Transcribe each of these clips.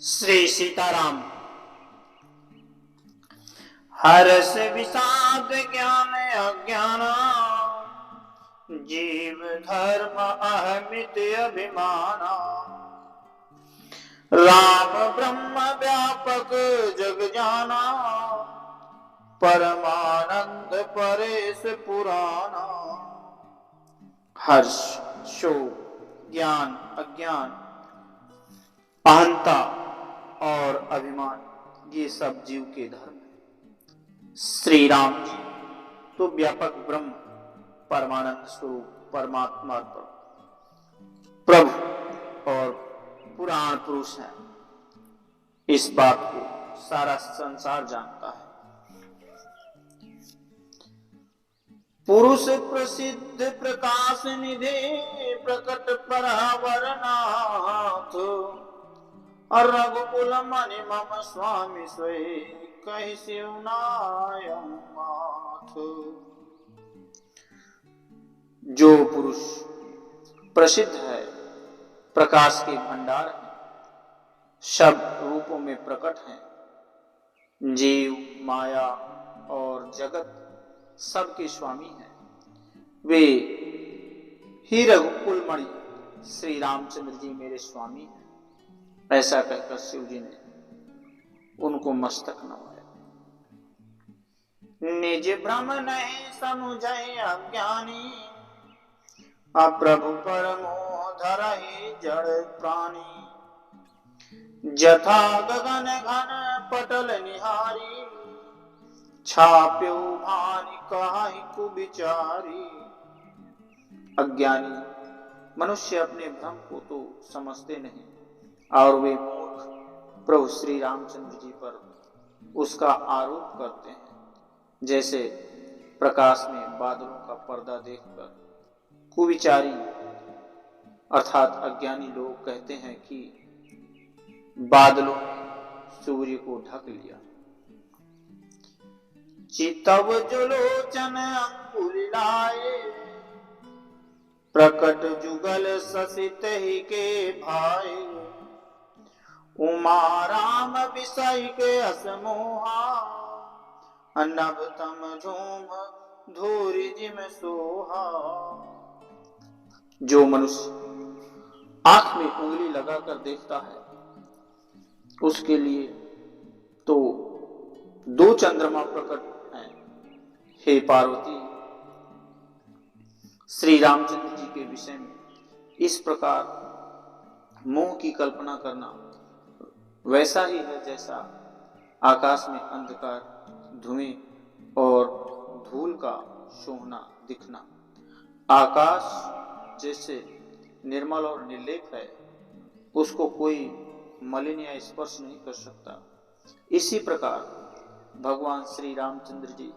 श्री सीताराम। हर्ष विषाद ज्ञान अज्ञान, जीव धर्म अहमित अभिमान। राम ब्रह्म व्यापक जग जाना, परमानंद परेश पुराना। हर्ष, शोक, ज्ञान, अज्ञान, अहंता और अभिमान, ये सब जीव के धर्म है। श्री राम जी तो व्यापक ब्रह्म, परमानंद स्वरूप परमात्मा प्रभु और पुराण पुरुष हैं। इस बात को सारा संसार जानता है। पुरुष प्रसिद्ध प्रकाश निधे, प्रकट परावरनाथ। और रघुकुल मणि मम स्वामी सोई, कहि शिवनायम माथ। जो पुरुष प्रसिद्ध है, प्रकाश के भंडार है, सब रूपों में प्रकट है, जीव माया और जगत सबके स्वामी हैं, वे ही रघुकुल मणि श्री रामचंद्र जी मेरे स्वामी हैं। ऐसा कहकर शिव जी ने उनको मस्तक नवाया। निज भ्रम नहीं समुझै अज्ञानी, अप्रभु परमोह धरहि जड़ प्राणी। जथा गगन घन पटल निहारी, छाप्यो भानि कहाहि कुविचारी। अज्ञानी मनुष्य अपने भ्रम को तो समझते नहीं और वे मूर्ख प्रभु श्री रामचंद्र जी पर उसका आरोप करते हैं। जैसे प्रकाश में बादलों का पर्दा देखकर कुविचारी अर्थात अज्ञानी लोग कहते हैं कि बादलों ने सूर्य को ढक लिया। चितव जलोचन अंकुरिलाए, प्रकट जुगल ससित ही के भाई। उमा राम विषय के असमोहा, नभ तम झूम धूरि जिम सोहा। जो मनुष्य आंख में उंगली लगाकर देखता है, उसके लिए तो दो चंद्रमा प्रकट हैं। हे पार्वती, श्री रामचंद्र जी के विषय में इस प्रकार मोह की कल्पना करना वैसा ही है जैसा आकाश में अंधकार, धुएं और धूल का शोहना दिखना। आकाश जैसे निर्मल और निर्लेप है, उसको कोई मलिन या स्पर्श नहीं कर सकता। इसी प्रकार भगवान श्री रामचंद्र जी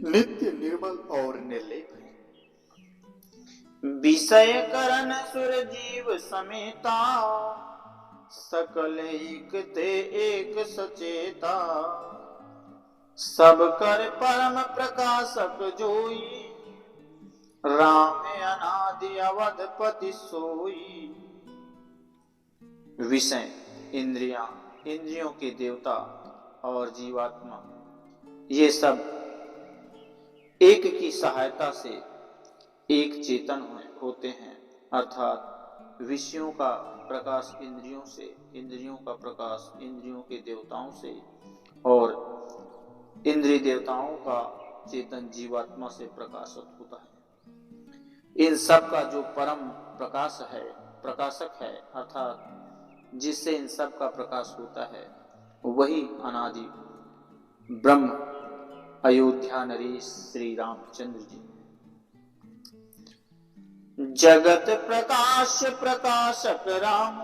नित्य निर्मल और निर्लेप है। विषय करन सुर जीव समेता, सकल एक ते एक सचेता। सब कर परम प्रकाशक जोई, राम अनादि अवधपति सोई। विषय इंद्रियां, इंद्रियों के देवता और जीवात्मा, ये सब एक की सहायता से एक चेतन होते हैं। अर्थात विषयों का प्रकाश इंद्रियों से, इंद्रियों का प्रकाश इंद्रियों के देवताओं से और इंद्रिय देवताओं का चेतन जीवात्मा से प्रकाशित होता है। इन सब का जो परम प्रकाश है, प्रकाशक है, अर्थात जिससे इन सब का प्रकाश होता है, वही अनादि ब्रह्म अयोध्या नरेश श्री रामचंद्र जी। जगत प्रकाश प्रकाशक राम,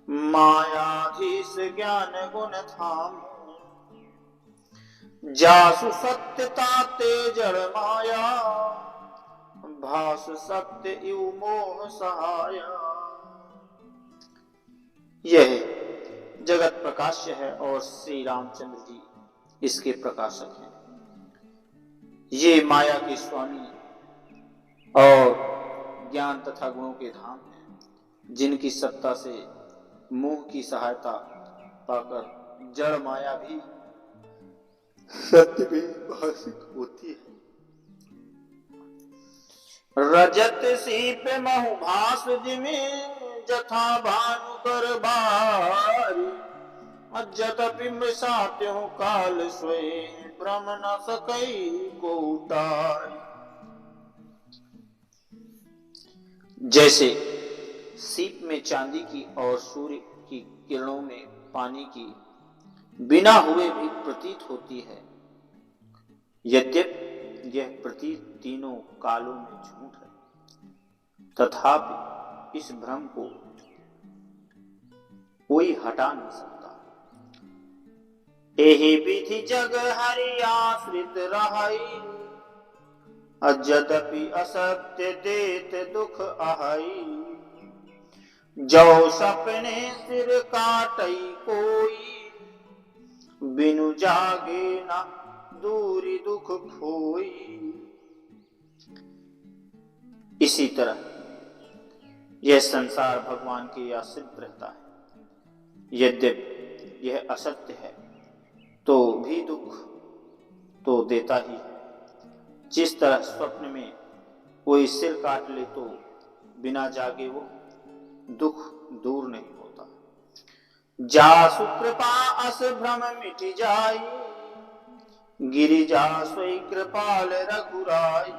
मायाधीश ज्ञान गुण धाम। जासु सत्यता ते जड़ माया, भास सत्य इव मोह सहाया। यह जगत प्रकाश्य है और श्री रामचंद्र जी इसके प्रकाशक हैं। ये माया के स्वामी और ज्ञान तथा गुणों के धाम हैं, जिनकी सत्ता से मोह की सहायता पाकर जड़ माया भी सत्य में भाषित होती है। रजत सीप महु भास जिमें जथा भानु कर बारी, जतपि मृषात्यों काल सोए भ्रम न सकई को उतारी। जैसे सीप में चांदी की और सूर्य की किरणों में पानी की बिना हुए भी प्रतीत होती है, यद्यपि यह प्रतीत तीनों कालों में झूठ है, तथापि इस भ्रम को कोई हटा नहीं सकता। एहि विधि जग हरि आश्रित रहाई, यद्यपि असत्य देत दुख आहाई। जो सपने सिर काटई कोई, बिनु जागे न दूरी दुख खोई। इसी तरह यह संसार भगवान के आश्रित रहता है, यद्यपि यह असत्य है तो भी दुख तो देता ही है। जिस तरह स्वप्न में कोई सिर काट ले तो बिना जागे वो दुख दूर नहीं होता। जासु कृपा अस भ्रम मिट जाई, गिरिजा सोई कृपाल रघुराई।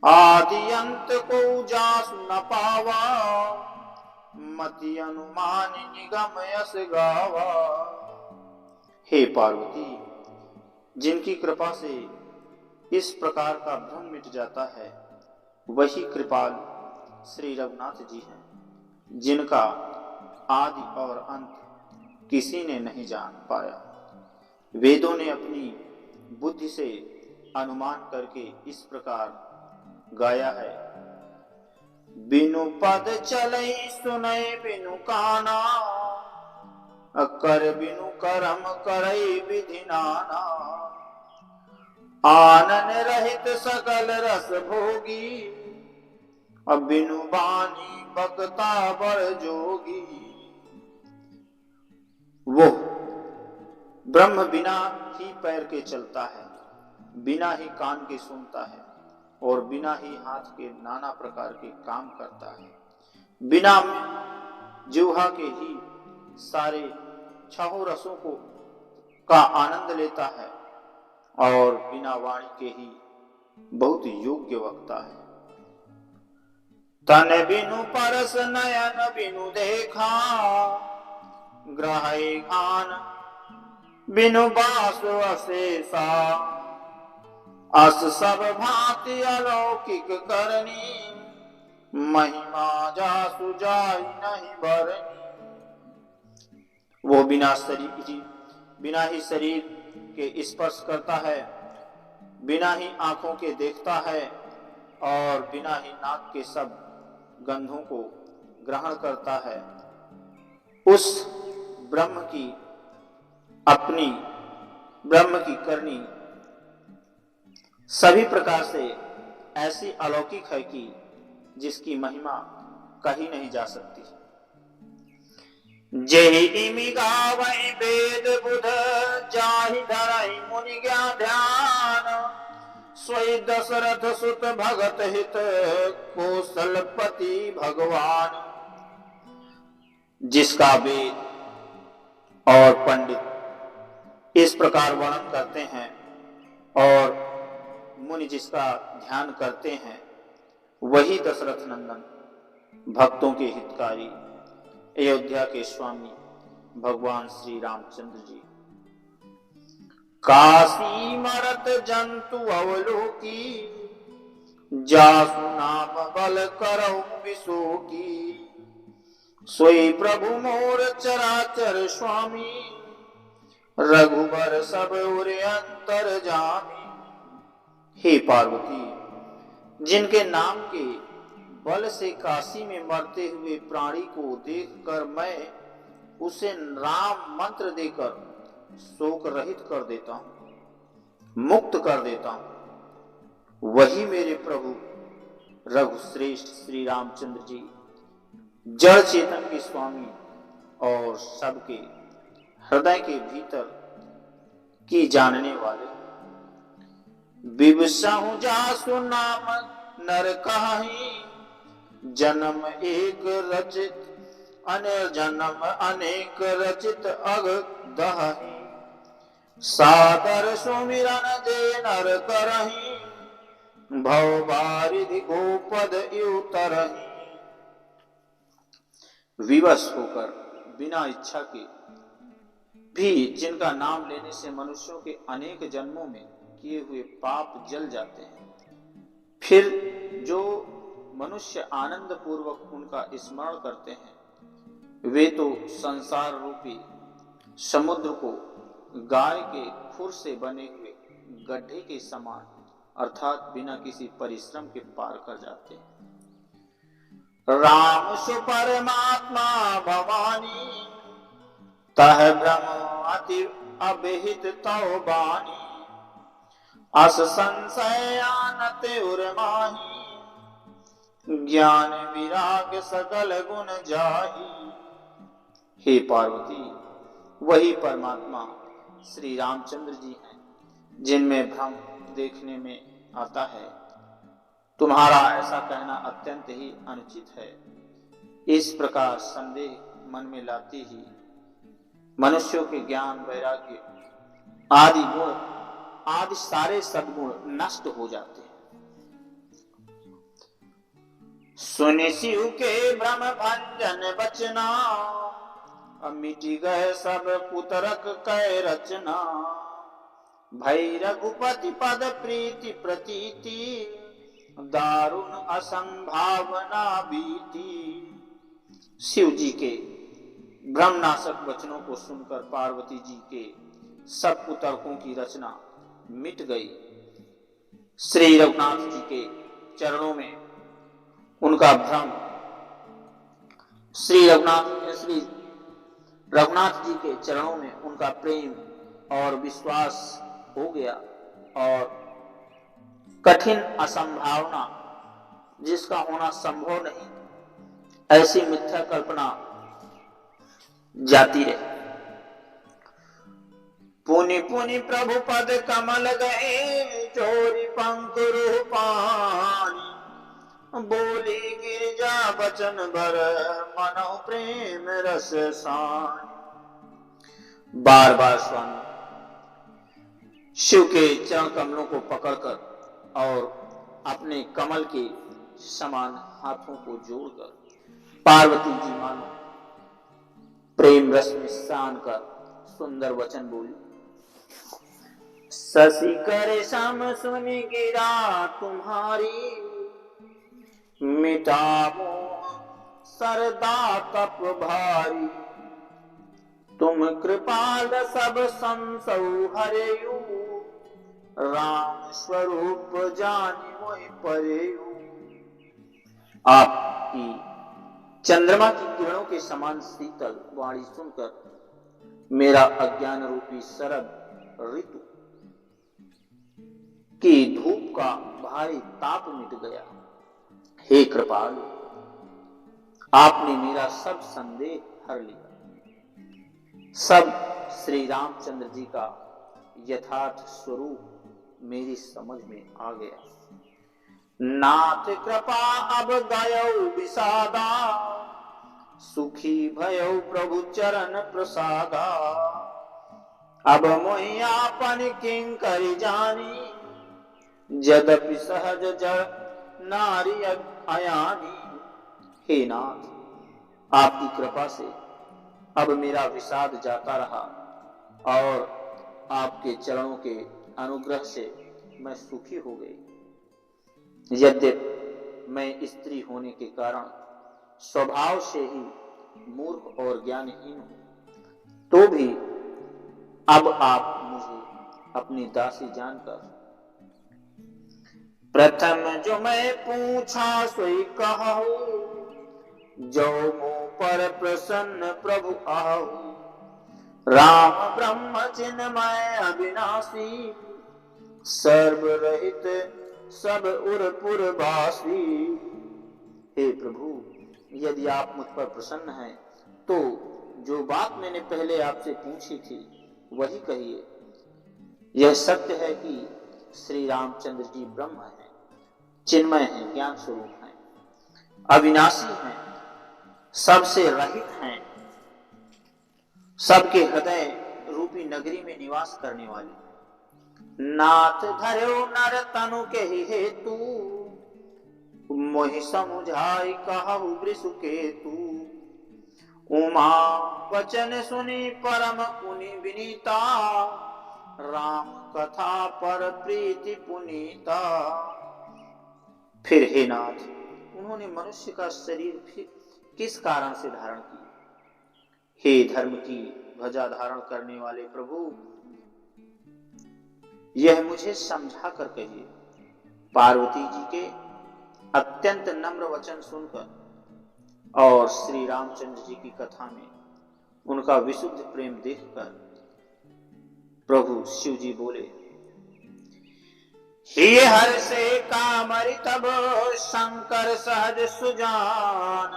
आदि अंत को जासु न पावा, मति अनुमान निगम यस गावा। हे पार्वती, जिनकी कृपा से इस प्रकार का भ्रम मिट जाता है, वही कृपाल श्री रघुनाथ जी हैं, जिनका आदि और अंत किसी ने नहीं जान पाया। वेदों ने अपनी बुद्धि से अनुमान करके इस प्रकार गाया है। बिनु पद चलई सुनई बिनु काना, कर बिनु करम करई विधि नाना। आनन रहित सकल रस भोगी, बिनु बानी बकता बड़ जोगी। वो ब्रह्म बिना ही पैर के चलता है, बिना ही कान के सुनता है और बिना ही हाथ के नाना प्रकार के काम करता है। बिना जिह्वा के ही सारे छहों रसों को का आनंद लेता है और बिना वाणी के ही बहुत योग्य वक्ता है। तन बिनु परस नयन बिनु देखा, ग्रहै घान बिनु बास अशेषा। अस सब भांति अलौकिक करनी, महिमा जासु जाई नहीं बरनी। वो बिना ही शरीर के स्पर्श करता है, बिना ही आंखों के देखता है और बिना ही नाक के सब गंधों को ग्रहण करता है। उस ब्रह्म की करनी सभी प्रकार से ऐसी अलौकिक है कि जिसकी महिमा कही नहीं जा सकती। जेहि इमि गावै वेद बुध, जाहि धरहि मुनि ज्ञान ध्यान। सोई दशरथ सुत भगत हित, कौशलपति भगवान। जिसका वेद और पंडित इस प्रकार वर्णन करते हैं और मुनि जिसका ध्यान करते हैं, वही दशरथ नंदन भक्तों के हितकारी अयोध्या के स्वामी भगवान श्री रामचंद्र जी। काशी मरत जंतु अवलोकी, जासु नाम बल करौ विशोकी। सोई प्रभु मोर चराचर स्वामी, रघुबर सब उर अंतर जामी। हे पार्वती, जिनके नाम के बल से काशी में मरते हुए प्राणी को देखकर मैं उसे राम मंत्र देकर शोक रहित कर देता हूं, मुक्त कर देता हूं, वही मेरे प्रभु रघुश्रेष्ठ श्री रामचंद्र जी जड़ चेतन के स्वामी और सबके हृदय के भीतर की जानने वाले। विवसाहु जासु नाम नर काहि, जन्म एक रचित जन्म अनेक रचित अग दहि। सादर सुमिरन जे नर करहि, भव बारिधि गोपद युतरहि। विवश होकर बिना इच्छा के भी जिनका नाम लेने से मनुष्यों के अनेक जन्मों में किए हुए पाप जल जाते हैं, फिर जो मनुष्य आनंद पूर्वक उनका स्मरण करते हैं, वे तो संसार रूपी समुद्र को गाय के खुर से बने हुए गड्ढे के समान अर्थात बिना किसी परिश्रम के पार कर जाते हैं। राम सुपरमात्मा भवानी, तह भ्रम अति अभिहित तौ बानी। अस संशय आनत उर्माही, ज्ञान विराग सकल गुण जाही। हे पार्वती, वही परमात्मा श्री रामचंद्र जी हैं जिनमें भ्रम देखने में आता है। तुम्हारा ऐसा कहना अत्यंत ही अनुचित है। इस प्रकार संदेह मन में लाते ही मनुष्यों के ज्ञान, वैराग्य आदि गुण आदि सारे सद्गुण नष्ट हो जाते हैं। सुनि शिव के भ्रम भंजन बचना, मिटी गए सब कुतरक कै रचना। भई रघुपति पद प्रीति प्रतीति, दारुण असंभावना बीती। शिव जी के भ्रमनाशक वचनों को सुनकर पार्वती जी के सब कुतर्कों की रचना मिट गई। श्री रघुनाथ जी के चरणों में उनका भ्रम, श्री रघुनाथ जी के चरणों में उनका प्रेम और विश्वास हो गया और कठिन असंभावना, जिसका होना संभव नहीं, ऐसी मिथ्या कल्पना जाती रही। पुनि पुनि प्रभु पद कमल गए, चोरी पंकुरु पानी। बोली गिरजा बचन भर, मनो प्रेम रस सान। बार बार स्वामी शिव के चरण कमलों को पकड़कर और अपने कमल के समान हाथों को जोड़कर पार्वती जी मानो प्रेम रस में स्नान कर सुंदर वचन बोली। शशि करे सम सुनि गिरा तुम्हारी, मिटा मोह सरदा तप भारी। तुम कृपाल सब संसौ हरेयु, राम स्वरूप जानि मोहि परेयु। आपकी चंद्रमा की किरणों के समान शीतल वाणी सुनकर मेरा अज्ञान रूपी शरद ऋतु की धूप का भारी ताप मिट गया। हे कृपालु, आपने मेरा सब संदेह हर लिया। सब श्री रामचंद्र जी का यथार्थ स्वरूप मेरी समझ में आ गया। नाथ कृपा अब गयो विषादा, सुखी भयो प्रभु चरण प्रसादा। अब मोहि आपन किंकरि जानी, यद्यपि सहज जड़ नारी अयानी। हे नाथ, आपकी कृपा से अब मेरा विषाद जाता रहा और आपके चरणों के अनुग्रह से मैं सुखी हो गई। यद्यपि मैं स्त्री होने के कारण स्वभाव से ही मूर्ख और ज्ञानहीन हूं, तो भी अब आप मुझे अपनी दासी जानकर प्रथम जो मैं पूछा सोई कहूं, जो मुँह पर प्रसन्न प्रभु आहू। राम ब्रह्म चिन्मय अविनाशी, सर्वरहित सब उर पुरवासी। हे प्रभु, यदि आप मुझ पर प्रसन्न हैं तो जो बात मैंने पहले आपसे पूछी थी वही कहिए। यह सत्य है कि श्री रामचंद्र जी ब्रह्म हैं, चिन्मय हैं, ज्ञान स्वरूप हैं, अविनाशी हैं, सबसे रहित हैं, सबके हृदय रूपी नगरी में निवास करने वाले। नाथ धर्यो नर तनु के हेतु, मोहि समुझाई कहु वृषु केतु। उमा वचन सुनी परम पुनि विनीता, राम कथा पर प्रीति पुनीता। फिर हे नाथ, उन्होंने मनुष्य का शरीर फिर किस कारण से धारण किया? हे धर्म की ध्वजा धारण करने वाले प्रभु, यह मुझे समझा कर कहिए। पार्वती जी के अत्यंत नम्र वचन सुनकर और श्री रामचंद्र जी की कथा में उनका विशुद्ध प्रेम देखकर प्रभु शिव जी बोले, हे हर से कामरि तब शंकर सहज सुजान,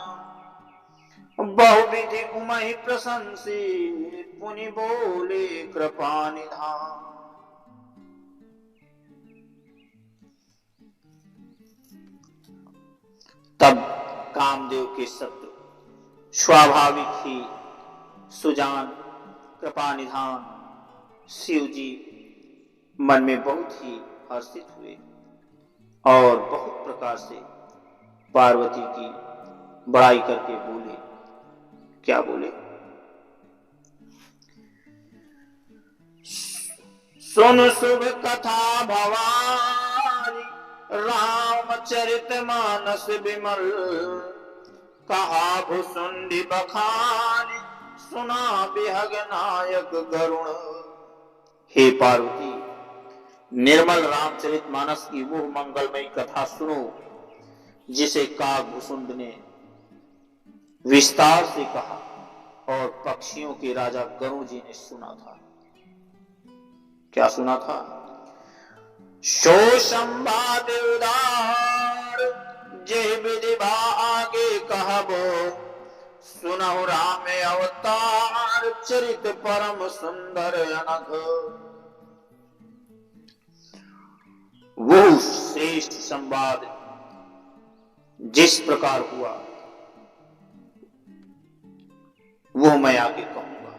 बहुविधि उमहि प्रशंसी पुनि बोले कृपा निधान। तब कामदेव के शत्रु स्वाभाविक ही सुजान कृपा निधान शिव जी मन में बहुत ही हर्षित हुए और बहुत प्रकार से पार्वती की बड़ाई करके बोले। क्या बोले? सुन शुभ कथा भवानी, रामचरित मानस विमल, कहा भुसुंडी बखानी, सुना बिहग नायक गरुण। हे पार्वती, निर्मल रामचरित मानस की वो मंगलमयी कथा सुनो जिसे काग भुसुंड ने विस्तार से कहा और पक्षियों के राजा गरुड़ जी ने सुना था। क्या सुना था? शो संवाद उदार, जे विधिभा आगे कहबो, सुनहु राम अवतार, चरित परम सुंदर अनघ। वो श्रेष्ठ संवाद जिस प्रकार हुआ वो मैं आगे कहूंगा।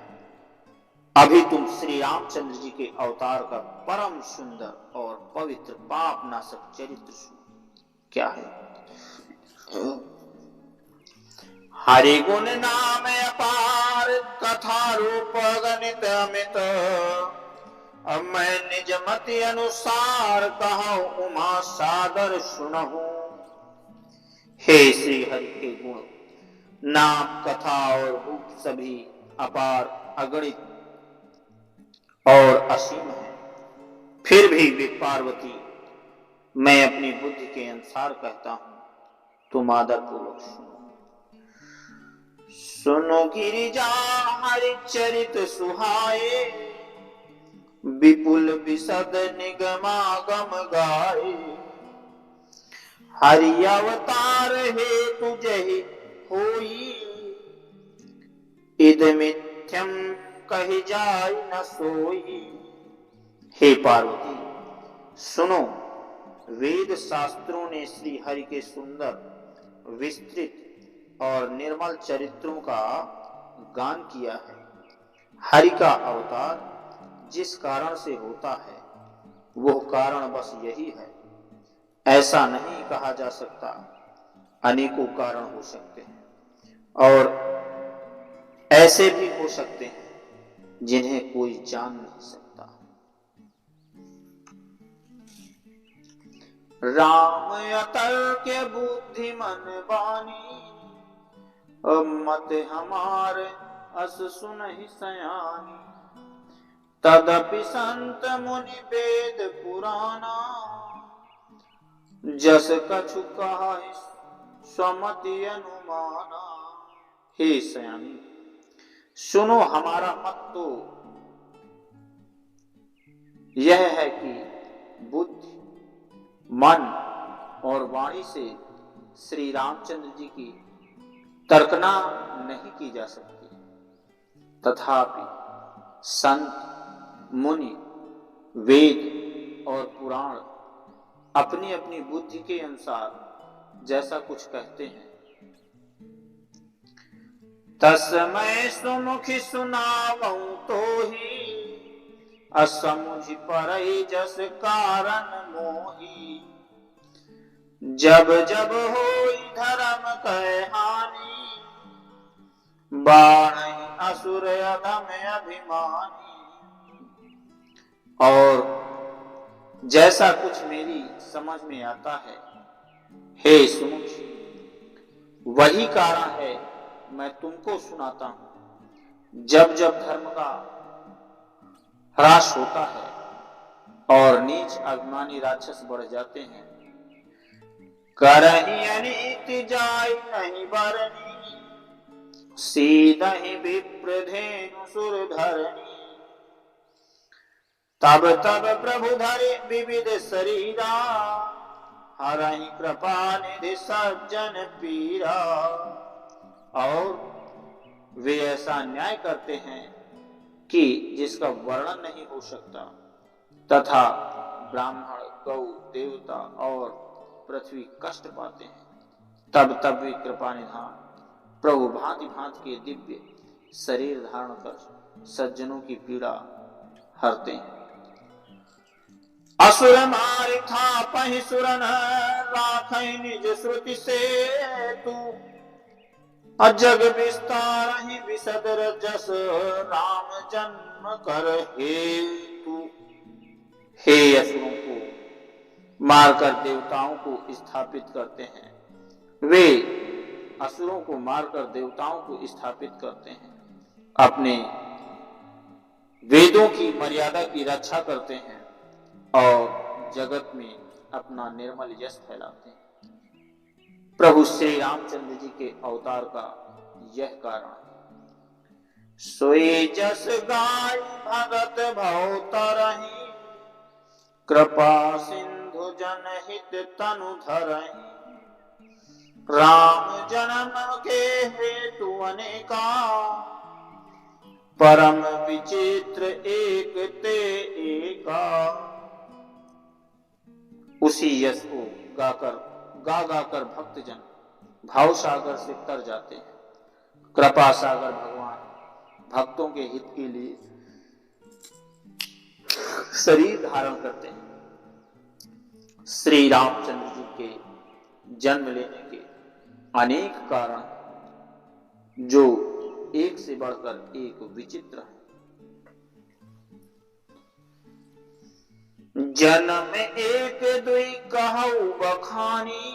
अभी तुम श्री रामचंद्र जी के अवतार का परम सुंदर और पवित्र पाप नाशक चरित्र सुनो। क्या है? हरि गुण नाम अपार, कथा रूप गणित अमित, अब मैं निज मति अनुसार कहूं उमा सादर सुनहूं। हे श्री हरि के गुण, नाम, कथा और रूप सभी अपार, अगणित और असीम है। फिर भी वे पार्वती मैं अपनी बुद्धि के अनुसार कहता हूं, तुम आदर पूर्वक सुनो। सुनो गिरिजा हरि चरित सुहाए, विपुल विशद निगमागम गाए। हरि अवतार हेतु जहि होई, इद मिथ्यम कही जाय न सोई। हे पार्वती सुनो, वेद शास्त्रों ने श्री हरि के सुंदर, विस्तृत और निर्मल चरित्रों का गान किया है। हरि का अवतार जिस कारण से होता है वह कारण बस यही है, ऐसा नहीं कहा जा सकता। अनेकों कारण हो सकते हैं और ऐसे भी हो सकते हैं जिन्हें कोई जान नहीं सकता। राम अतर्क बुद्धि मन बानी, मत हमारे अस सुनहि सयानी। तदपि संत मुनि वेद पुराना, जस कछु कहा स्वमति अनुमाना। हे सयानी सुनो, हमारा मत तो यह है कि बुद्धि, मन और वाणी से श्री रामचंद्र जी की तर्कना नहीं की जा सकती। तथापि संत, मुनि, वेद और पुराण अपनी अपनी बुद्धि के अनुसार जैसा कुछ कहते हैं। तस्मै सुमुखि सुनावऊं तो ही, असमुझ परई जस कारण मोही। जब जब होई धर्म कह हानि, बाणहि असुर अधम अभिमानी। और जैसा कुछ मेरी समझ में आता है, हे सुमुख, वही कारण है मैं तुमको सुनाता हूं। जब जब धर्म का ह्रास होता है और नीच अभिमानी राक्षस बढ़ जाते हैं, करहि अनीति जाय नहीं बरनी, सीदहि विप्रधेनु सुर धरनी। तब तब प्रभु धरे विविध शरीरा, हरहि कृपा निधि सज्जन पीरा। और वे ऐसा न्याय करते हैं कि जिसका वर्णन नहीं हो सकता, तथा ब्राह्मण, गौ, देवता और पृथ्वी कष्ट पाते हैं। तब तब वे कृपा निधान प्रभु भांति भांति के दिव्य शरीर धारण कर सज्जनों की पीड़ा हरते हैं। असुर मारि थापहि सुरन, राखै निज श्रुति से तू। अजग विस्तारहि विसदर जस, राम जन्म कर हेतु। हे असुरों को मारकर देवताओं को स्थापित करते हैं, वे असुरों को मारकर देवताओं को स्थापित करते हैं, अपने वेदों की मर्यादा की रक्षा करते हैं और जगत में अपना निर्मल यश फैलाते हैं। प्रभु श्री रामचंद्र जी के अवतार का यह कारण है। सोई जस गाय भगत भव तरहि, कृपा सिंधु जनहित तनु धरहि। राम जन्म के हेतु अनेका, परम विचित्र एक ते एका। उसी यश को गा गाकर भक्तजन भाव सागर से तर जाते हैं। कृपा सागर भगवान भक्तों के हित के लिए शरीर धारण करते हैं। श्री रामचंद्र जी के जन्म लेने के अनेक कारण जो एक से बढ़कर एक विचित्र है। जन्म एक दुई कहु बखानी,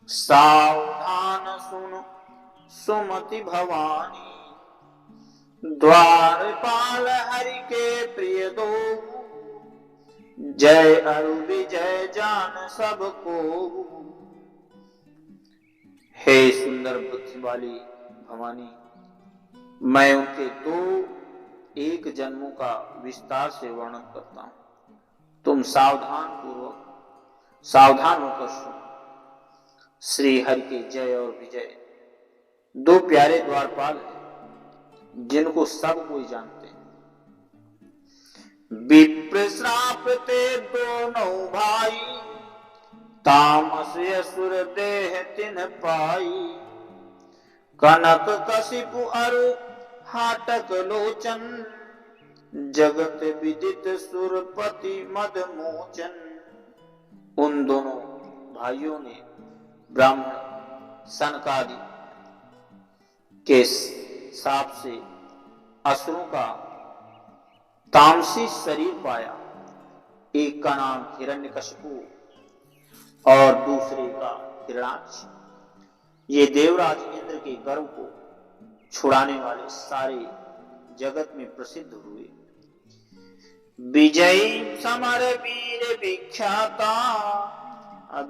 सावधान सुन सुमति भवानी। द्वारपाल हरि के प्रिय दो, जय अरु विजय जान सबको। हे सुंदर बुद्धि वाली भवानी, मैं उनके दो एक जन्मों का विस्तार से वर्णन करता हूं। तुम सावधान होकर सुनो। श्री हरि के जय और विजय दो प्यारे द्वारपाल हैं, जिनको सब कोई जानते हैं। विप्र श्राप ते दोनों भाई, तामस असुर देह तिन पाई। कनक कशिपु अरु हाटक लोचन, जगत विदित सुरपति मद मोचन। उन दोनों भाइयों ने ब्राह्मण सनकादि के शाप से असुरों का तामसी शरीर पाया। एक का नाम हिरण्यकशिपु और दूसरे का हिरणाक्ष। ये देवराज इंद्र के गर्व को छुड़ाने वाले सारे जगत में प्रसिद्ध हुए। विजयी समर वीर विख्याता,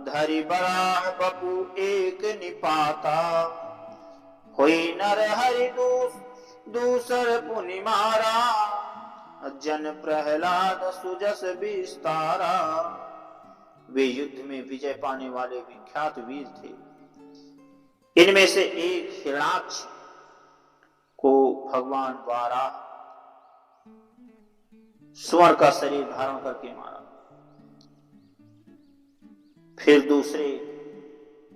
धरि बराह बपु एक निपाता। होई नर हरि दूसर पुनि मारा, जन प्रहलाद सुजस विस्तारा। वे युद्ध में विजय पाने वाले विख्यात वीर थे। इनमें से एक हिरणाक्ष को भगवान वाराह स्वर्ण का शरीर धारण करके मारा। फिर दूसरे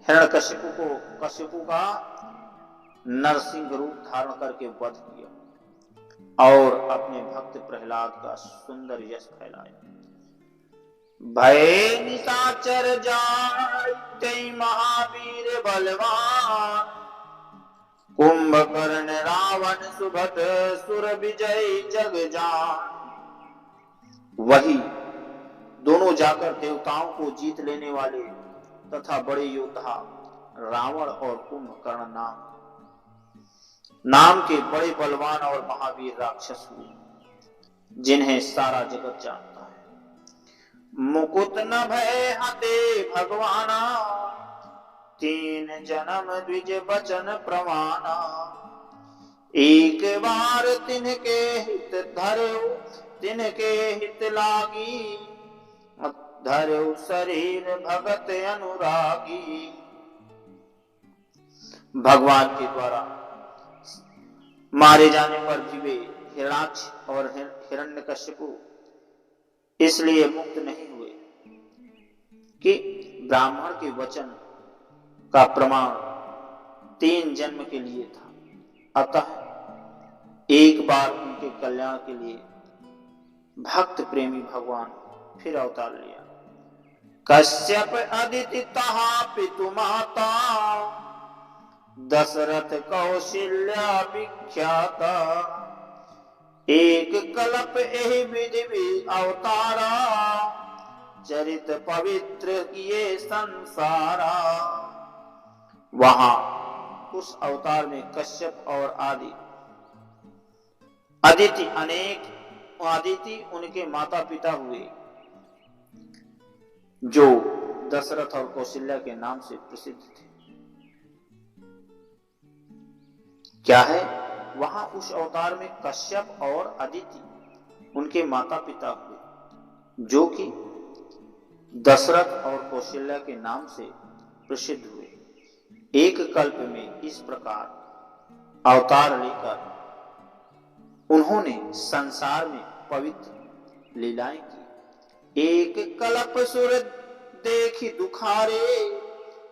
हिरण्यकशिपु का नरसिंह रूप धारण करके वध किया और अपने भक्त प्रहलाद का सुंदर यश फैलाया। भय निशाचर जाय महावीर बलवान, कुंभकर्ण रावण सुभट सुर विजय जग जान। वही दोनों जाकर देवताओं को जीत लेने वाले तथा बड़े योद्धा रावण और कुंभकर्ण नाम के बड़े बलवान और महावीर राक्षस हुए, जिन्हें सारा जगत जानता है। मुकुट न भय हते भगवाना, तीन जन्म द्विज बचन प्रमाणा। एक बार तिनके हित धरो, तिनके हित लागी, धरो शरीर भगत अनुरागी। भगवान के द्वारा मारे जाने पर भी वे हिरणाक्ष और हिरण्यकशिपु इसलिए मुक्त नहीं हुए कि ब्राह्मण के वचन का प्रमाण 3 जन्म के लिए था। अतः एक बार उनके कल्याण के लिए भक्त प्रेमी भगवान फिर अवतार लिया। कश्यप अदिति तहा पितु माता, दशरथ कौशल्या विख्याता। एक कल्प एहि विधि अवतारा, चरित पवित्र किए संसारा। वहां उस अवतार में कश्यप और आदिति उनके माता पिता हुए, जो दशरथ और कौशल्या के नाम से प्रसिद्ध थे। क्या है? वहां उस अवतार में कश्यप और अदिति उनके माता पिता हुए, जो कि दशरथ और कौशल्या के नाम से प्रसिद्ध हुए। एक कल्प में इस प्रकार अवतार लेकर उन्होंने संसार में पवित्र लीलाएं की। एक कल्प सुर देखी दुखारे,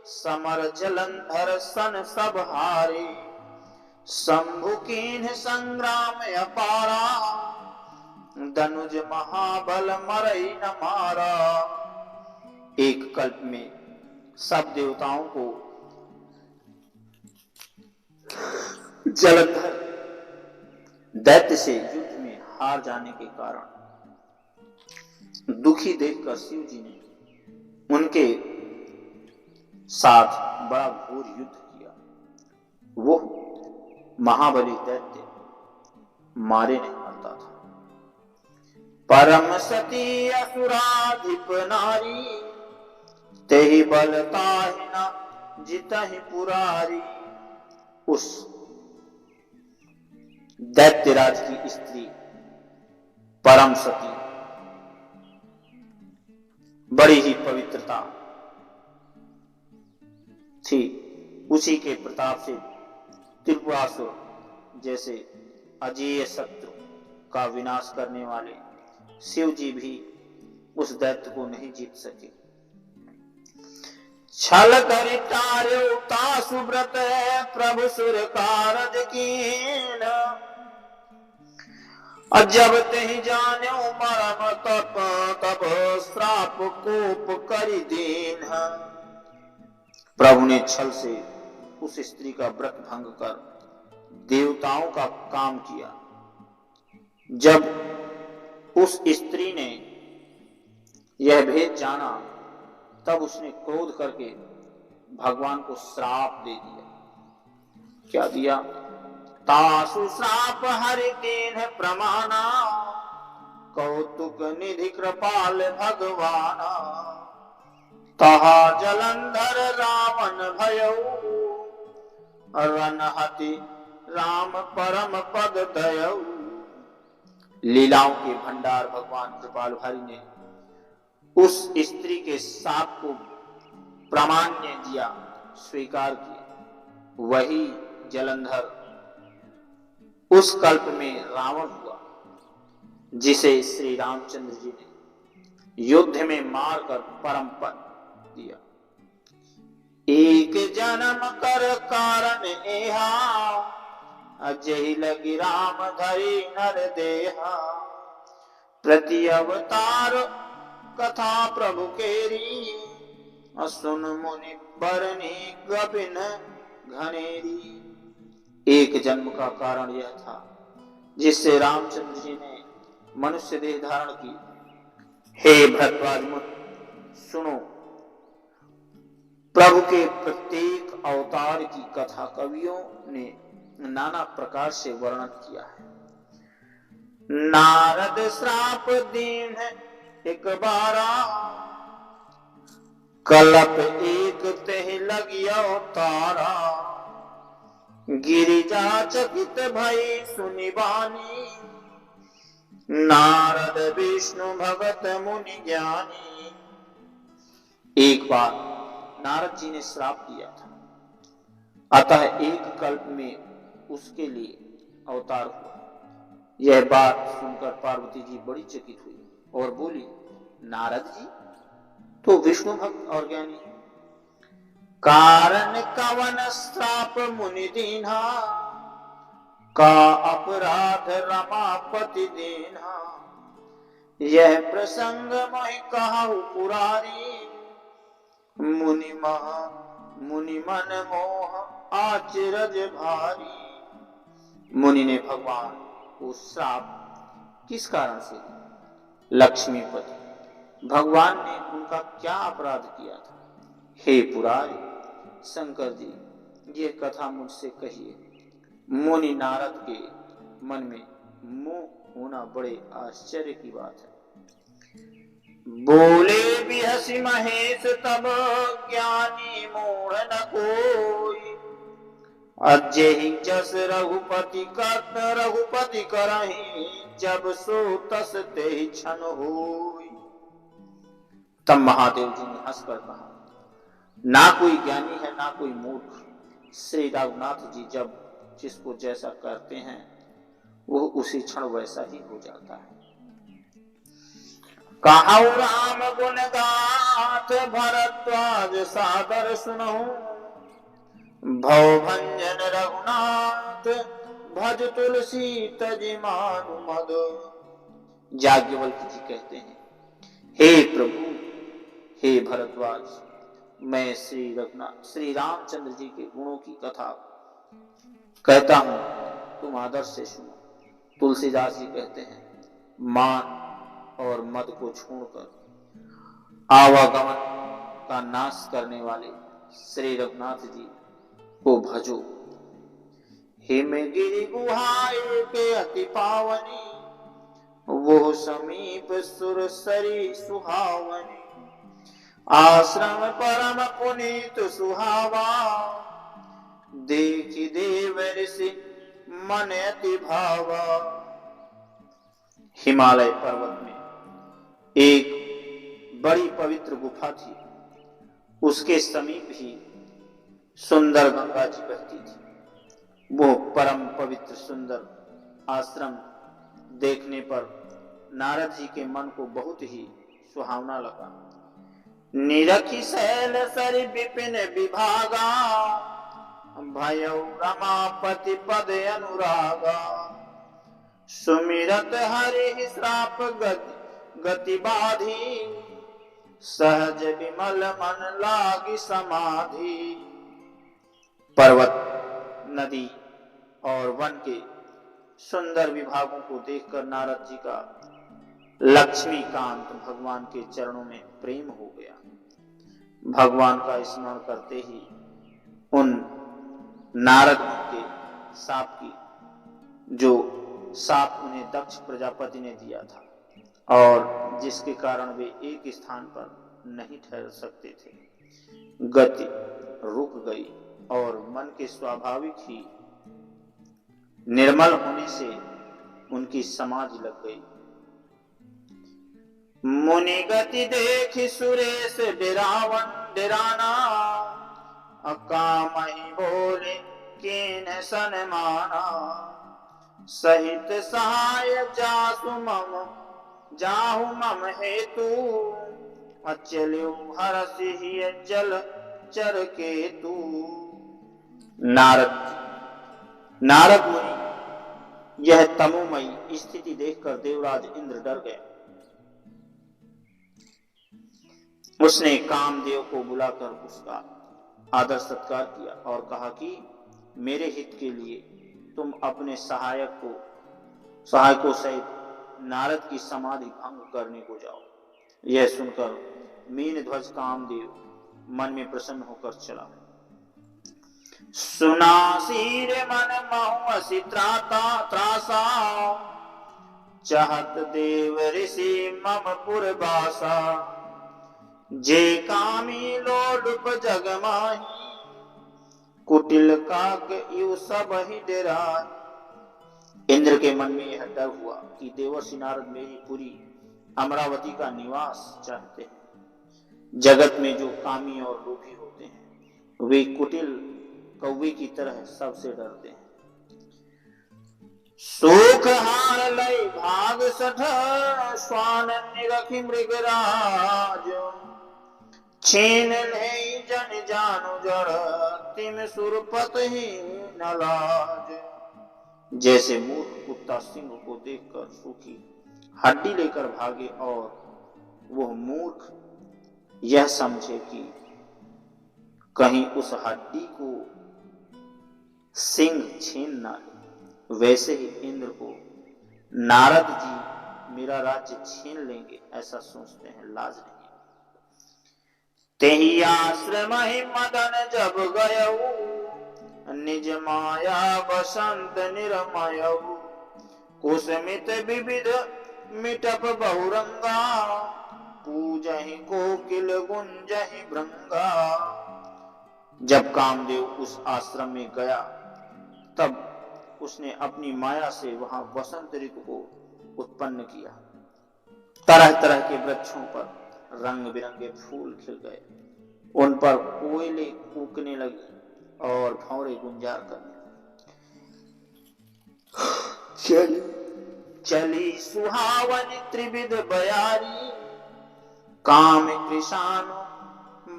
समर जलंधर सन सब हारे। शंभु कीन्ह संग्राम अपारा, धनुज महाबल मरई न मारा। एक कल्प में सब देवताओं को जलंधर दैत्य से युद्ध में हार जाने के कारण दुखी देखकर शिव जी ने उनके साथ बड़ा घोर युद्ध किया। वो महाबली दैत्य मारे नहीं मरता था। परम सती असुराधिप नारी, तेहि बल ताहि न जितहि पुरारी। उस दैत्यराज की स्त्री परम सती बड़ी ही पवित्रता थी। उसी के प्रताप से त्रिपुरासुर जैसे अजेय शत्रु का विनाश करने वाले शिव जी भी उस दैत्य को नहीं जीत सके। छल करि टार्यो तासु व्रत, प्रभु सुर कारज कीन। जब तेहि जान्यो मरम तप, तब श्राप कोप करि दीन। प्रभु ने छल से उस स्त्री का व्रत भंग कर देवताओं का काम किया। जब उस स्त्री ने यह भेद जाना, तब उसने क्रोध करके भगवान को श्राप दे दिया। क्या दिया? तासु श्राप हरि दीन प्रमाणा, कौतुक निधि कृपाल भगवाना। तहा जलंधर रावण भयऊ, रनहति राम परम पद दयऊ। लीलाओं के भंडार भगवान कृपाल हरि ने उस स्त्री के साप को प्रामाण्य दिया, स्वीकार किया। वही जलंधर उस कल्प में रावण हुआ, जिसे श्री रामचंद्र जी ने युद्ध में मारकर परम पद दिया। एक जन्म कर कारण एहा, अजहि लगी राम धरि नर देहा। प्रति अवतार कथा प्रभु केरी, सुन मुनि बरनी गबिन घनेरी। एक जन्म का कारण यह था जिससे रामचंद्र जी ने मनुष्य देह धारण की। हे भरद्वाज मुनि सुनो, प्रभु के प्रत्येक अवतार की कथा कवियों ने नाना प्रकार से वर्णन किया है। नारद श्राप दीन एक बारा, कलप एक तेहि लगी अवतारा। गिरिजा चकित भई सुनि बानी, नारद विष्णु भगत मुनि ज्ञानी। एक बार नारद जी ने श्राप दिया था, अतः एक कल्प में उसके लिए अवतार हुआ। यह बात सुनकर पार्वती जी बड़ी चकित हुई और बोली, नारद जी तो विष्णु भक्त और ज्ञानी, कारण कवन श्राप मुनि दीन्हा। का अपराध रमापति दीन्हा। यह प्रसंग मैं कहूँ पुरारी, मुनि मन मोह आचरज भारी। मुनि ने भगवान को श्राप किस कारण से दिया? लक्ष्मीपति भगवान ने उनका क्या अपराध किया था? हे पुरारी शंकर जी, ये कथा मुझसे कहिए। मुनि नारद के मन में मोह होना बड़े आश्चर्य की बात है। बोले बिहसी महेश तब, ज्ञानी मूढ़ न कोई। अजहि जस रघुपति करहि, जब सो तस तेहि क्षण होई। तब महादेव जी ने हंसकर कहा, ना कोई ज्ञानी है ना कोई मूर्ख। श्री रघुनाथ जी जब जिसको जैसा करते हैं वो उसी क्षण वैसा ही हो जाता है। कहु राम गुण गाथ, भरद्वाज सादर सुनहु। भव भंजन रघुनाथ, भज तुलसी तजि मानु मद। याज्ञवल्क्य जी कहते हैं, हे प्रभु, हे भरद्वाज, मैं श्री रामचंद्र जी के गुणों की कथा कहता हूं, तुम आदर से सुनो। तुलसीदास जी कहते हैं, मान और मद को छोड़कर आवागमन का नाश करने वाले श्री रघुनाथ जी को भजो। हिमगिरि गुहाए के अति पावनी, वो समीप सुरसरी सुहावनी। आश्रम परम पुनीत सुहावा, देखि देव ऋषि मन अति भावा। हिमालय पर्वत में एक बड़ी पवित्र गुफा थी। उसके समीप ही सुंदर गंगा जी बहती थी। वो परम पवित्र सुंदर आश्रम देखने पर नारद जी के मन को बहुत ही सुहावना लगा। निरखि शैल सरि विपिन विभागा, भयउ रमापति पद अनुरागा। सुमिरत हरि श्राप गति बाधी, सहज विमल मन लागी समाधि। पर्वत, नदी और वन के सुंदर विभागों को देखकर नारद जी का लक्ष्मीकांत भगवान के चरणों में प्रेम हो गया। भगवान का स्मरण करते ही उन नारद के साप की, जो साप उन्हें दक्ष प्रजापति ने दिया था और जिसके कारण वे एक स्थान पर नहीं ठहर सकते थे, गति रुक गई और मन के स्वाभाविक ही निर्मल होने से उनकी समाधि लग गई। मुनि गति देख सुरेश डेरावन डेराना, अकामहि बोले केन सन्माना, सहित सहाय जासु मम जाहु मम हेतु, अचल्यो हरसि जल चर केतु। नारद मुनि यह तमोमयी स्थिति देखकर देवराज इंद्र डर गया। उसने कामदेव को बुलाकर उसका आदर सत्कार किया और कहा कि मेरे हित के लिए तुम अपने सहायकों सहित नारद की समाधि भंग करने को जाओ। यह सुनकर मीन ध्वज कामदेव मन में प्रसन्न होकर चला। सुनासीर मन महु असि त्रासा, चाहत देव ऋषि मम पुरवासा, जे कामी लोलुप जग माही, कुटिल काक यु सब ही डेराय। इंद्र के मन में यह डर हुआ कि देवर्षि नारद मेरी पुरी अमरावती का निवास चाहते हैं। जगत में जो कामी और लोभी होते हैं वे कुटिल कौवे की तरह सबसे डरते हैं। सुख हार लय भाग सठ, स्वान निरखि मृगराज, छीन ले जन जानु जड़, तिम सुरपत ही न लाज। जैसे मूर्ख कुत्ता सिंह को देखकर सूखी हड्डी लेकर भागे और वह मूर्ख यह समझे कि कहीं उस हड्डी को सिंह छीन ना ले, वैसे ही इंद्र को नारद जी मेरा राज्य छीन लेंगे ऐसा सोचते हैं, लाज नहीं। तेहि आश्रम ही मदन जब गयऊ, निज माया बसंत निरमयऊ, कुसमित विविध मिटप बहुरंगा, पूजहि कोकिल गुंजहि भृंगा। जब कामदेव उस आश्रम में गया तब उसने अपनी माया से वहां वसंत ऋतु को उत्पन्न किया। तरह तरह के वृक्षों पर रंग बिरंगे फूल खिल गए, उन पर कोयले कूकने लगी और भंवरे गुंजार करने चली सुहावनी त्रिविध बयारी, काम कृषानु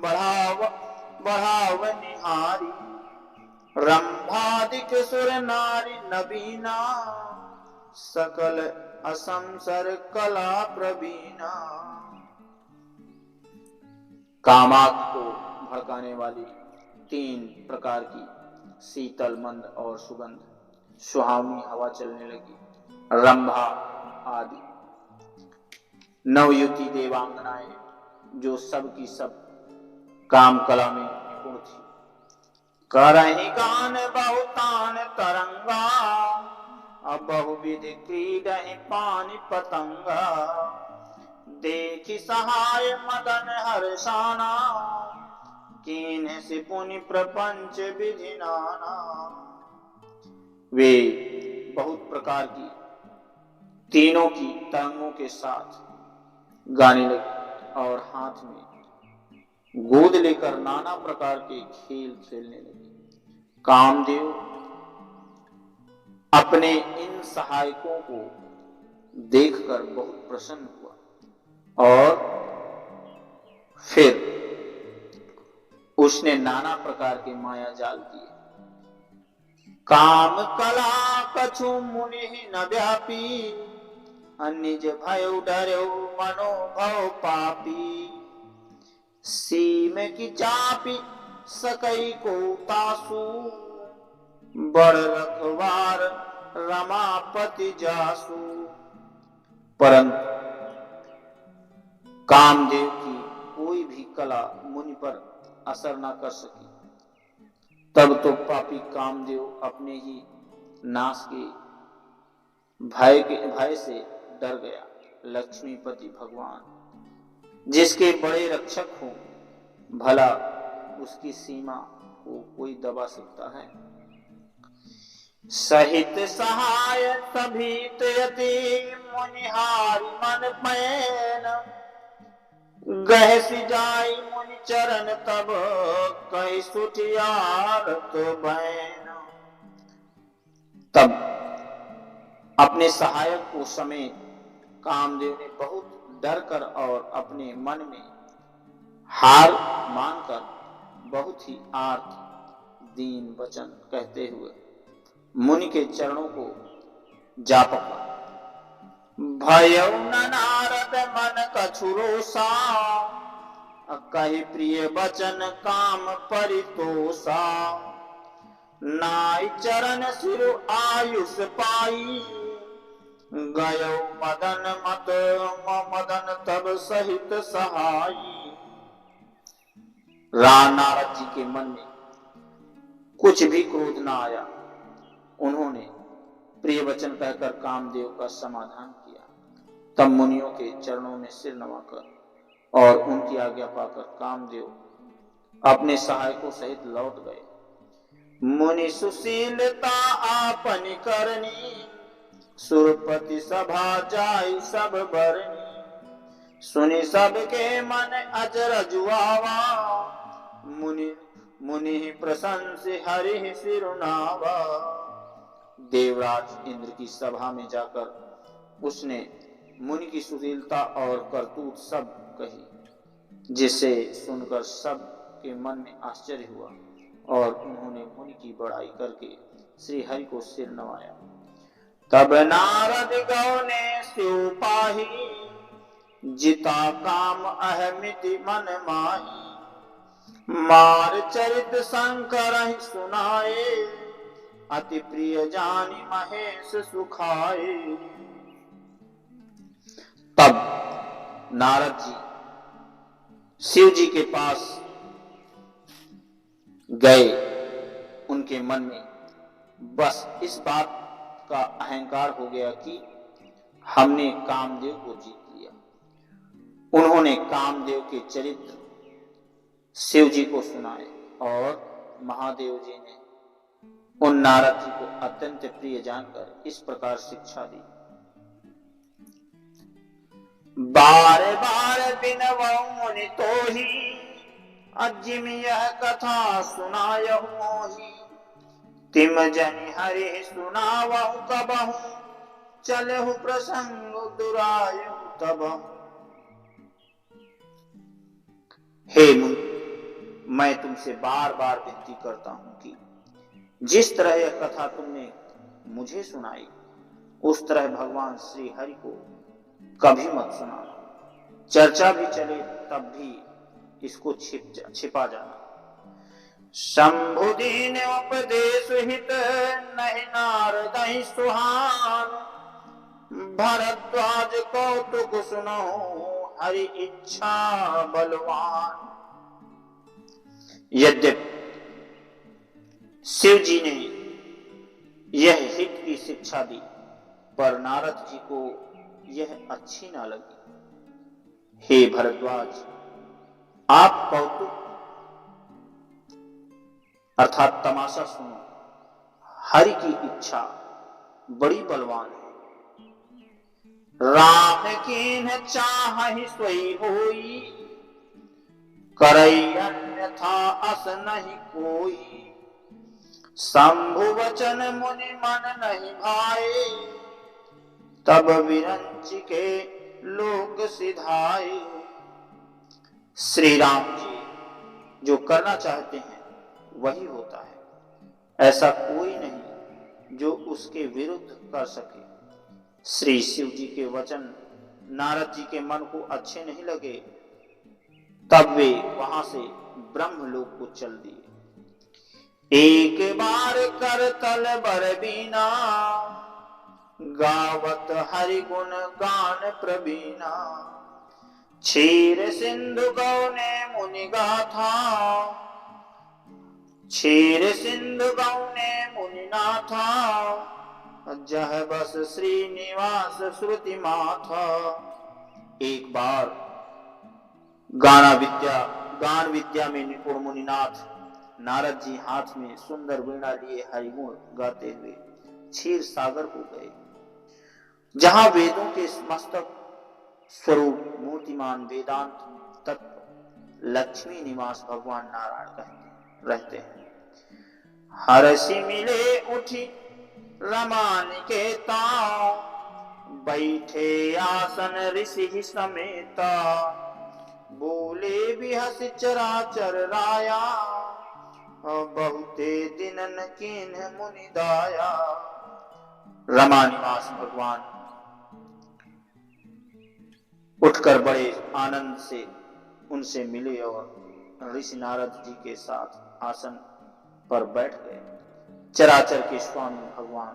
बढ़ाव निहारी, रंभादिक सुर नारी नबीना, सकल असंसर कला प्रवीणा। कामाग को भड़काने वाली 3 प्रकार की शीतल मंद और सुगंध सुहावनी हवा चलने लगी। रंभा आदि नवयुति देवांगनाएं जो सब की सब काम कला में निपुण थी, करहि गान बहुतान तरंगा, अब बहुविधि क्रीडहि पानि पतंगा, देखि सहाय मदन हर्षाना, कीन्ह से पुनि प्रपंच विधि नाना। वे बहुत प्रकार की तीनों की तरंगों के साथ गाने लगे और हाथ में गोद लेकर नाना प्रकार के खेल खेलने लगे। कामदेव अपने इन सहायकों को देखकर बहुत प्रसन्न हुआ और फिर उसने नाना प्रकार के माया जाल किए। काम कला कछु मुनि न व्यापी, अनिज भय डरो मनोभव पापी, सीम की चापी सकई को तासु, बड़ रखवार रमापति जासु। परंतु कामदेव की कोई भी कला मुनि पर असर न कर सकी। तब तो पापी कामदेव अपने ही नाश के भय से डर गया। लक्ष्मीपति भगवान जिसके बड़े रक्षक हो, भला उसकी सीमा को कोई दबा सकता है। सहित सहाय सभीत यति मुनिहारी मन पैन, गहसी जाई मुनि चरण तब कही सुठियार तो बैन। अपने सहायक को समेत कामदेव ने बहुत डर कर और अपने मन में हार मानकर बहुत ही आर्त दीन वचन कहते हुए मुनि के चरणों को जा पकड़ा। भयउ न नारद मन कछु रोषा, कहि प्रिय वचन काम परितोषा। नाई चरण सिर आयुष पाई, गयो मदन मत मदन तब सहित सहाई। राम नारद जी के मन में कुछ भी क्रोध न आया। उन्होंने प्रिय वचन कहकर कामदेव का समाधान किया। तब मुनियों के चरणों में सिर नवाकर और उनकी आज्ञा पाकर कामदेव अपने सहायकों सहित लौट गए। मुनि सुशीलता आपन करनी, सुरपति सभा जाई सब बरनी। सुनि सबके मन अचरज आवा, मुनि मुनि प्रशंस हरि सिरुनावा। देवराज इंद्र की सभा में जाकर उसने मुनि की सुशीलता और करतूत सब कही, जिसे सुनकर सब के मन में आश्चर्य हुआ और उन्होंने मुनि की बड़ाई करके श्री हरि को सिर नवाया। तब नारद गौ ने शिव पाही, जिता काम अहमिति मन माही। मार चरित शंकर ही सुनाए, अति प्रिय जानी महेश सुखाए। तब नारद जी शिव जी के पास गए। उनके मन में बस इस बात का अहंकार हो गया कि हमने कामदेव को जीत लिया। उन्होंने कामदेव के चरित्र शिव जी को सुनाए और महादेव जी ने उन नारद जी को अत्यंत प्रिय जानकर इस प्रकार शिक्षा दी। बार बार बिनवऊ मुनि तोहि, अजिम यह कथा सुनायहु मोहि। तिम जनि हरि सुनावहु कबहु, चलहु प्रसंग दुरायु तबहु। हे मुनि, मैं तुमसे बार बार विनती करता हूं कि जिस तरह यह कथा तुमने मुझे सुनाई, उस तरह भगवान श्री हरि को कभी मत सुनाना। चर्चा भी चले तब भी इसको छिपा जाना। शंभु दीन उपदेश हित, नहीं नारद सुहान। भरद्वाज कौतुक सुनो, हरि इच्छा बलवान। यद्यपि शिव जी ने यह हित की शिक्षा दी, पर नारद जी को यह अच्छी ना लगी। हे भरद्वाज, आप कौतुक अर्थात तमाशा सुनो। हरि की इच्छा बड़ी बलवान है। राम कीन चाहि सोई होई, करई अन्यथा अस नहीं कोई। शंभु वचन मुनि मन नहीं भाए, तब विरंच के लोक सिधाए। श्री राम जी जो करना चाहते हैं वही होता है, ऐसा कोई नहीं जो उसके विरुद्ध कर सके। श्री शिव जी के वचन नारद जी के मन को अच्छे नहीं लगे, तब वे वहां से ब्रह्मलोक को चल दिए। एक बार कर तल बर बीना, गावत हरि गुण गान प्रवीणा। क्षीर सिंधु गौ ने मुनि गाथा, क्षीर सिंधु गौ ने मुनि नाथा। जह बस श्रीनिवास श्रुति माथा। एक बार गान विद्या में निपुण मुनिनाथ नारद जी हाथ में सुंदर वीणा लिए हरिगुण गाते हुए क्षीर सागर को गए, जहां वेदों के मस्तक स्वरूप मूर्तिमान वेदांत तत्व लक्ष्मी निवास भगवान नारायण रहते हैं। हरसि मिले उठी रमानिकेता बैठे आसन ऋषि समेता बोले बिहस चराचर राया बहुते दिनन किन्ह मुनि दाया। रमा निवास भगवान उठकर बड़े आनंद से उनसे मिले और ऋषि नारद जी के साथ आसन पर बैठ गए। चराचर के स्वामी भगवान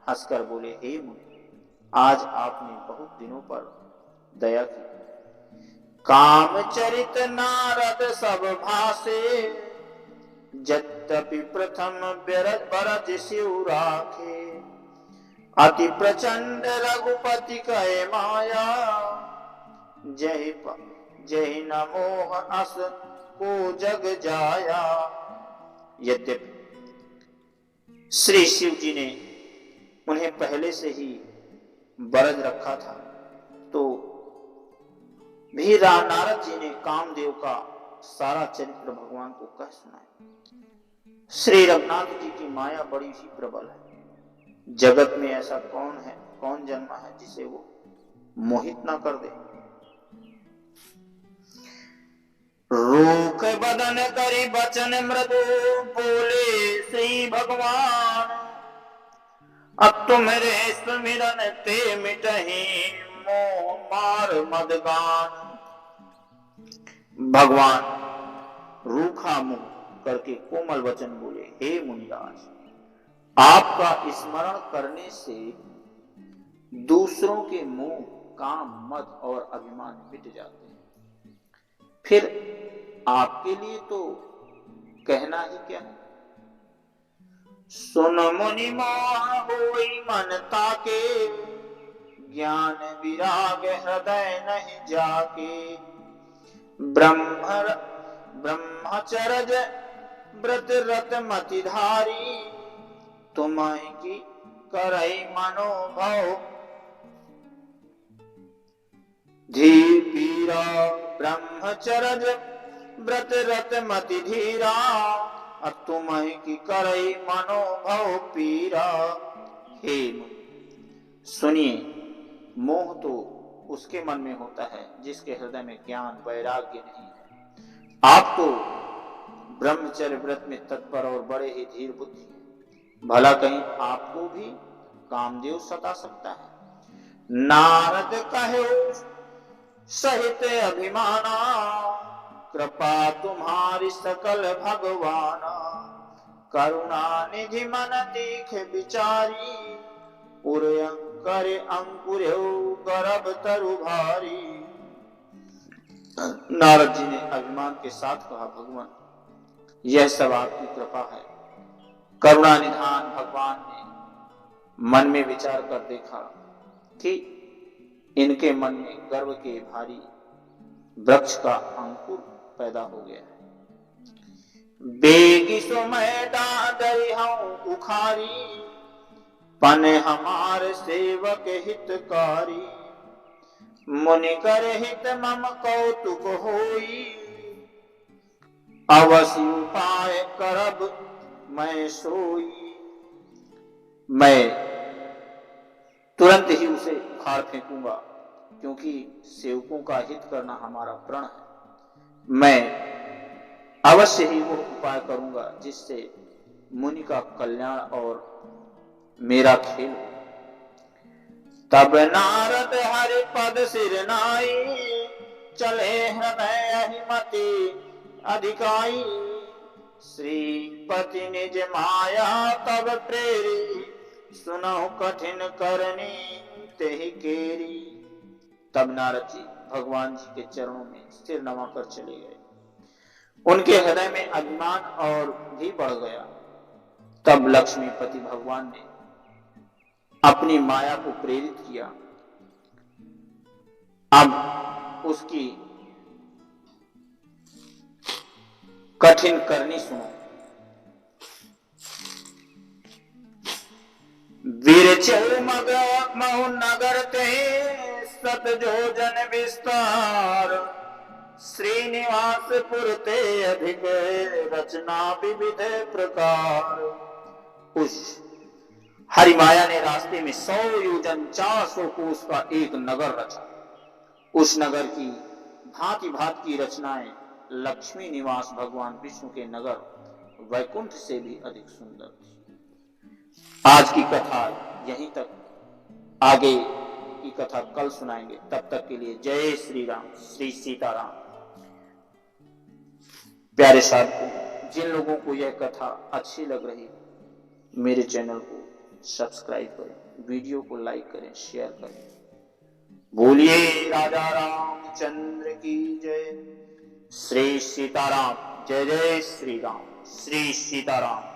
हंसकर बोले, हे मुनि, आज आपने बहुत दिनों पर दया की। काम चरित नारद सब भाषे यद्यपि प्रथम बरज शिव राखे। अति प्रचंड रघुपति कहे माया जय न मोह अस को जग जाया। यद्यपि श्री शिव जी ने उन्हें पहले से ही बरज रखा था, तो भी नारद जी ने कामदेव का सारा चरित्र भगवान को कह सुनाया। श्री रघुनाथ जी की माया बड़ी ही प्रबल है। जगत में ऐसा कौन जन्मा है जिसे वो मोहित ना कर दे। रूख बदन करी बचन मृदु बोले श्री भगवान। अब तुम्हारे सुमिरन ते मिटहि मोह मार मदगान। भगवान रूखा मुंह करके कोमल वचन बोले, हे मुनिराज, आपका स्मरण करने से दूसरों के मोह, काम, मद और अभिमान मिट जाते हैं। फिर आपके लिए तो कहना ही क्या है। सुन मुनि मोह होई मन ताके ज्ञान विराग हृदय नहीं जाके। ब्रह्मचर्य व्रत रत मति धारी तुम्हें की करई मनोभव धीर पीरा। ब्रह्मचर्य व्रत रत मति धीरा अब तुम्हें की करई मनोभव पीरा। हे सुनिए, मोह तो उसके मन में होता है जिसके हृदय में ज्ञान वैराग्य नहीं है। आप तो ब्रह्मचर्य व्रत में तत्पर और बड़े ही धीर बुद्धि हैं। भला कहीं आपको भी कामदेव सता सकता है। नारद कहे सहित अभिमाना कृपा तुम्हारी सकल भगवाना। करुणा निधि मन दीख विचारी करे अंकुर गर्भ तरु भारी। नारद जी ने अभिमान के साथ कहा, भगवान यह सब आपकी कृपा है। करुणा निधान भगवान ने मन में विचार कर देखा कि इनके मन में गर्व के भारी वृक्ष का अंकुर पैदा हो गया है। बेगी समय डांडरी हूं उखारी पन हमार सेवक हितकारी। मुनि कर हित मम कौतुक होई अवश्य उपाय करब मैं सोई। मैं तुरंत ही उसे उखाड़ फेंकूंगा, क्योंकि सेवकों का हित करना हमारा प्रण है। मैं अवश्य ही वो उपाय करूंगा जिससे मुनि का कल्याण और मेरा खेल हो। तब नारद हरि पद सिर नाई चले हृदय हिमति अधिकाई। श्रीपति निज माया तब प्रेरी सुनो कठिन करनी तेहि केरी। तब नारद जी भगवान जी के चरणों में सिर नवाकर चले गए। उनके हृदय में अभिमान और भी बढ़ गया। तब लक्ष्मीपति भगवान ने अपनी माया को प्रेरित किया। अब उसकी कठिन करनी सुनो। वीर महु नगर ते सत जोजन विस्तार। श्रीनिवासपुर ते अधिक रचना विविध प्रकार। उस हरि माया ने रास्ते में 100 योजन 400 कोस का एक नगर रचा। उस नगर की भांति भांति की रचनाएं लक्ष्मी निवास भगवान विष्णु के नगर वैकुंठ से भी अधिक सुंदर थी। आज की कथा यहीं तक, आगे की कथा कल सुनाएंगे। तब तक के लिए जय श्री राम, श्री सीताराम। प्यारे साथियों, जिन लोगों को यह कथा अच्छी लग रही मेरे चैनल को सब्सक्राइब करें, वीडियो को लाइक करें, शेयर करें। बोलिए राजा रामचंद्र की जय। श्री सीताराम। जय जय श्री राम, श्री सीताराम।